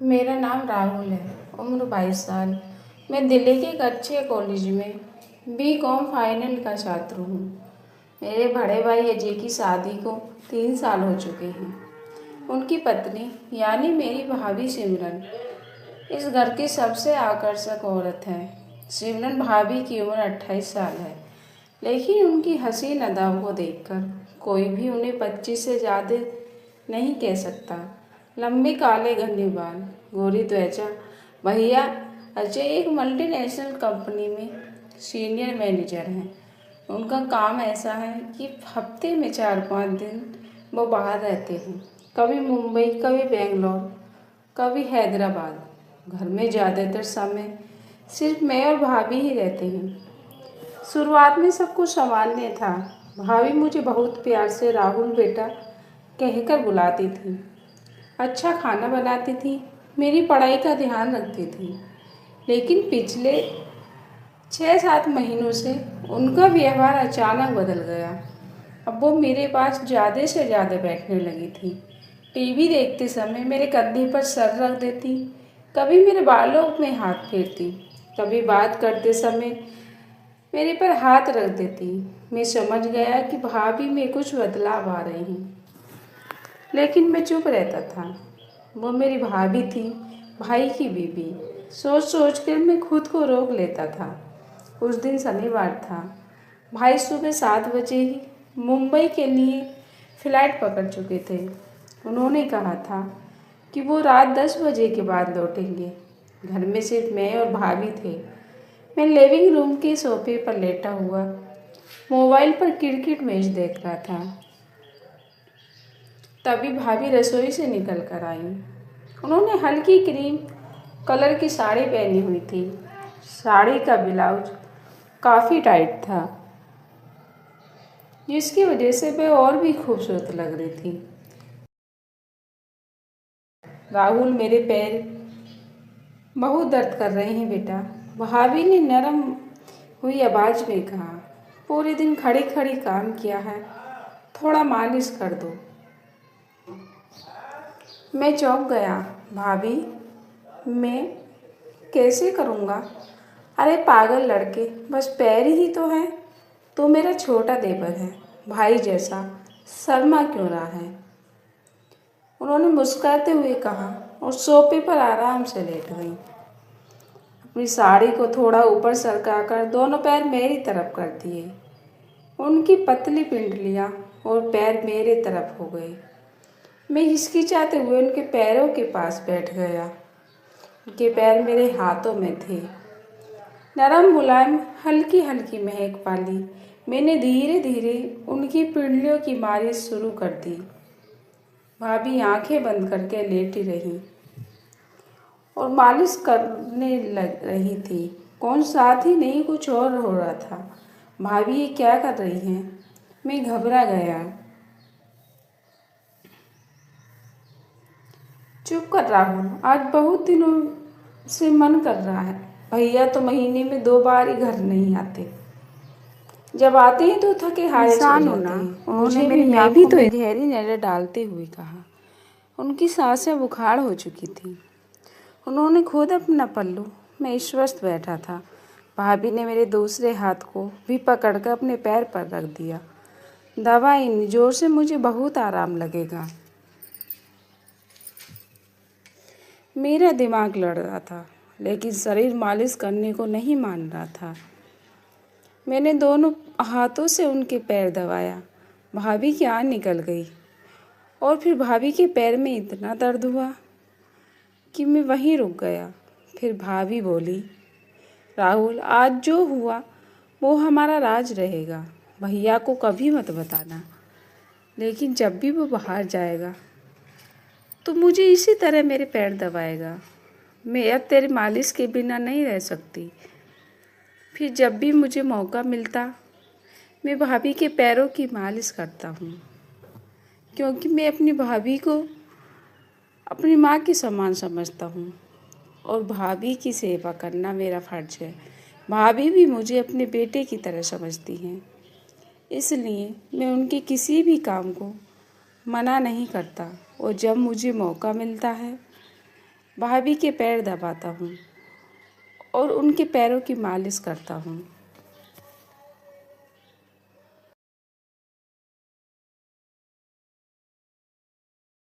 मेरा नाम राहुल है। उम्र 22 साल। मैं दिल्ली के एक अच्छे कॉलेज में बीकॉम फाइनल का छात्र हूँ। मेरे बड़े भाई अजय की शादी को 3 साल हो चुके हैं। उनकी पत्नी यानी मेरी भाभी सिमरन इस घर की सबसे आकर्षक औरत है। सिमरन भाभी की उम्र 28 साल है, लेकिन उनकी हसीन अदाओं को देखकर कोई भी उन्हें 25 से ज़्यादा नहीं कह सकता। लंबे काले घने बाल, गोरी त्वचा। भैया अजय एक मल्टीनेशनल कंपनी में सीनियर मैनेजर हैं। उनका काम ऐसा है कि हफ्ते में 4-5 दिन वो बाहर रहते हैं, कभी मुंबई, कभी बेंगलोर, कभी हैदराबाद। घर में ज़्यादातर समय सिर्फ मैं और भाभी ही रहते हैं। शुरुआत में सब कुछ सामान्य था। भाभी मुझे बहुत प्यार से राहुल बेटा कहकर बुलाती थी, अच्छा खाना बनाती थी, मेरी पढ़ाई का ध्यान रखती थी। लेकिन पिछले 6-7 महीनों से उनका व्यवहार अचानक बदल गया। अब वो मेरे पास ज़्यादा से ज़्यादा बैठने लगी थी। टीवी देखते समय मेरे कंधे पर सर रख देती, कभी मेरे बालों में हाथ फेरती, कभी बात करते समय मेरे पर हाथ रख देती। मैं समझ गया कि भाभी में कुछ बदलाव आ रहे हैं, लेकिन मैं चुप रहता था। वो मेरी भाभी थी, भाई की बीवी। सोच सोच कर मैं खुद को रोक लेता था। उस दिन शनिवार था। भाई सुबह 7 बजे ही मुंबई के लिए फ्लाइट पकड़ चुके थे। उन्होंने कहा था कि वो रात 10 बजे के बाद लौटेंगे। घर में सिर्फ मैं और भाभी थे। मैं लिविंग रूम के सोफे पर लेटा हुआ मोबाइल पर क्रिकेट मैच देख रहा था। तभी भाभी रसोई से निकल कर आई। उन्होंने हल्की क्रीम कलर की साड़ी पहनी हुई थी। साड़ी का ब्लाउज काफ़ी टाइट था, जिसकी वजह से वह और भी खूबसूरत लग रही थी। राहुल, मेरे पैर बहुत दर्द कर रहे हैं बेटा, भाभी ने नरम हुई आवाज़ में कहा। पूरे दिन खड़ी खड़ी काम किया है, थोड़ा मालिश कर दो। मैं चौंक गया। भाभी, मैं कैसे करूँगा? अरे पागल लड़के, बस पैर ही तो है। तो मेरा छोटा देवर है, भाई जैसा, शर्मा क्यों रहा है? उन्होंने मुस्कुराते हुए कहा और सोफे पर आराम से लेट गई। अपनी साड़ी को थोड़ा ऊपर सरकाकर दोनों पैर मेरी तरफ कर दिए। उनकी पतली पिंडलियाँ और पैर मेरे तरफ हो गए। मैं हिचकिचाते हुए उनके पैरों के पास बैठ गया। उनके पैर मेरे हाथों में थे, नरम मुलायम, हल्की हल्की महक वाली। मैंने धीरे धीरे उनकी पिंडलियों की मालिश शुरू कर दी। भाभी आंखें बंद करके लेटी रही और मालिश करने लग रही थी। कौन साथ ही नहीं, कुछ और हो रहा था। भाभी ये क्या कर रही हैं? मैं घबरा गया। चुप कर राहुल, आज बहुत दिनों से मन कर रहा है। भैया तो महीने में 2 बार ही घर नहीं आते। जब आते हैं तो थके हारे सो जाते हैं। मुझे मेरी मैं भी तो गहरी नजर डालते हुए कहा। उनकी सांसें बुखार हो चुकी थी। उन्होंने खुद अपना पल्लू मैं विश्वस्त बैठा था। भाभी ने मेरे दूसरे हाथ को भी पकड़कर अपने पैर पर रख दिया। दवा इन जोर से, मुझे बहुत आराम लगेगा। मेरा दिमाग लड़ रहा था, लेकिन शरीर मालिश करने को नहीं मान रहा था। मैंने दोनों हाथों से उनके पैर दबाया। भाभी की आँख निकल गई और फिर भाभी के पैर में इतना दर्द हुआ कि मैं वहीं रुक गया। फिर भाभी बोली, राहुल, आज जो हुआ वो हमारा राज रहेगा। भैया को कभी मत बताना, लेकिन जब भी वो बाहर जाएगा तो मुझे इसी तरह मेरे पैर दबाएगा। मैं अब तेरी मालिश के बिना नहीं रह सकती। फिर जब भी मुझे मौका मिलता, मैं भाभी के पैरों की मालिश करता हूँ, क्योंकि मैं अपनी भाभी को अपनी माँ के समान समझता हूँ और भाभी की सेवा करना मेरा फर्ज है। भाभी भी मुझे अपने बेटे की तरह समझती हैं, इसलिए मैं उनके किसी भी काम को मना नहीं करता। और जब मुझे मौका मिलता है भाभी के पैर दबाता हूँ और उनके पैरों की मालिश करता हूँ।